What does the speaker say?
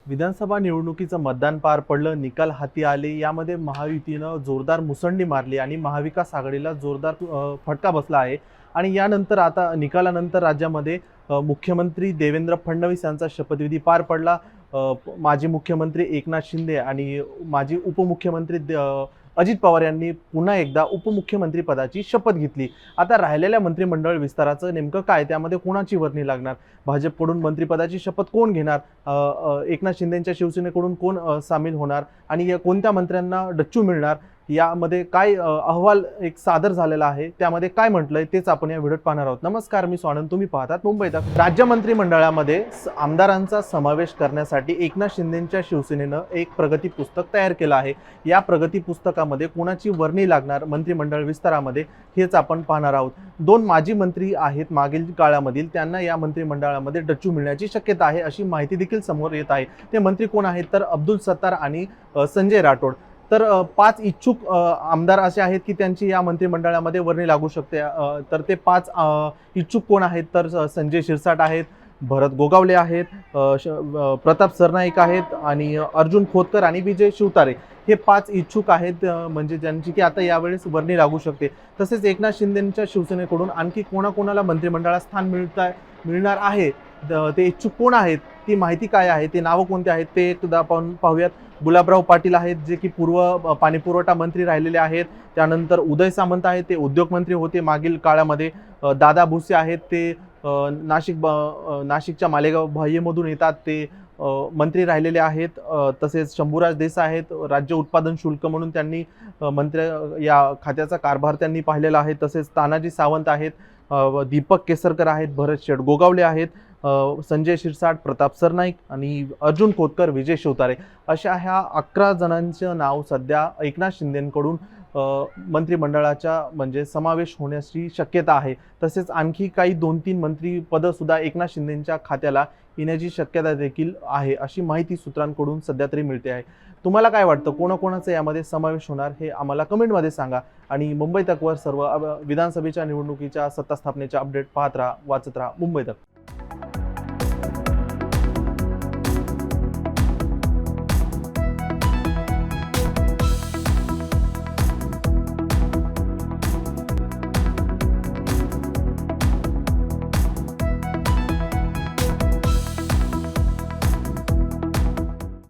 विधानसभा निवडणुकीचं मतदान पार पडलं, निकाल हाती आले. यामध्ये महायुतीनं जोरदार मुसंडी मारली आणि महाविकास आघाडीला जोरदार फटका बसला आहे. आणि यानंतर आता निकालानंतर राज्यामध्ये मुख्यमंत्री देवेंद्र फडणवीस यांचा शपथविधी पार पडला. माजी मुख्यमंत्री एकनाथ शिंदे आणि माजी उपमुख्यमंत्री अजित पवार यांनी पुन्हा एकदा उपमुख्यमंत्री पदाची शपथ घेतली. आता राहिलेल्या मंत्रिमंडळ विस्ताराचं नेमकं काय, त्यामध्ये कोणाची वर्णी लागणार, भाजपकडून मंत्रिपदाची शपथ कोण घेणार, एकनाथ शिंदेंच्या शिवसेनेकडून कोण सामील होणार आणि या कोणत्या मंत्र्यांना डच्चू मिळणार, यामध्ये काय अहवाल एक सादर झालेला आहे, त्यामध्ये काय म्हटलंय तेच आपण या व्हिडिओत पाहणार आहोत. नमस्कार, मी स्वानंद, तुम्ही पाहतात मुंबई तक. राज्य मंत्रिमंडळामध्ये आमदारांचा समावेश करण्यासाठी एकनाथ शिंदेंच्या शिवसेनेनं एक प्रगती पुस्तक तयार केलं आहे. या प्रगती पुस्तकामध्ये कोणाची वर्णी लागणार मंत्रिमंडळ विस्तारामध्ये हेच आपण पाहणार आहोत. दोन माजी मंत्री आहेत मागील काळामधील, त्यांना या मंत्रिमंडळामध्ये डच्चू मिळण्याची शक्यता आहे अशी माहिती देखील समोर येत आहे. ते मंत्री कोण आहेत तर अब्दुल सत्तार आणि संजय राठोड. तर 5 इच्छुक आमदार असे आहेत की त्यांची या मंत्रिमंडळामध्ये वर्णी लागू शकते. तर ते 5 इच्छुक कोण आहेत तर संजय शिरसाट आहेत, भरत गोगावले आहेत, प्रताप सरनाईक आहेत आणि अर्जुन खोतकर आणि विजय शिवतारे हे 5 इच्छुक आहेत, म्हणजे ज्यांची की आता यावेळेस वर्णी लागू शकते. तसेच एकनाथ शिंदेंच्या शिवसेनेकडून आणखी कोणाकोणाला मंत्रिमंडळात स्थान मिळणार आहे, ते इच्छुक कोण आहेत, ती माहिती काय आहे, ते नावं कोणते आहेत ते एकदा आपण पाहूयात. गुलाबराव पाटील आहेत, जे की पूर्व पाणीपुरवठा मंत्री राहिलेले आहेत. त्यानंतर उदय सामंत आहेत, ते उद्योग मंत्री होते मागील काळामध्ये. दादा भुसे आहेत, ते नाशिकच्या मालेगाव बाह्यमधून येतात, ते मंत्री राहिलेले आहेत. तसेच शंभूराज देसाई आहेत, राज्य उत्पादन शुल्क म्हणून त्यांनी मंत्री या खात्याचा कारभार त्यांनी पाहिलेला आहे. तसेच तानाजी सावंत आहेत, दीपक केसरकर आहेत, भरत शेठ गोगावले आहेत, संजय शिरसाट, प्रताप सरनाईक आणि अर्जुन खोतकर, विजय शिवतारे अशा ह्या 11 जणांचं नाव सध्या एकनाथ शिंदेंकडून मंत्रिमंडळाच्या म्हणजे समावेश होण्याची शक्यता आहे. तसेच आणखी काही 2-3 मंत्रीपदं सुद्धा एकनाथ शिंदेंच्या खात्याला येण्याची शक्यता देखील आहे अशी माहिती सूत्रांकडून सध्या तरी मिळते आहे. तुम्हाला काय वाटतं, कोणाकोणाचा यामध्ये समावेश होणार हे आम्हाला कमेंटमध्ये सांगा. आणि मुंबई तकवर सर्व विधानसभेच्या निवडणुकीच्या सत्ता स्थापनेच्या अपडेट पाहत राहा, वाचत राहा मुंबई तक.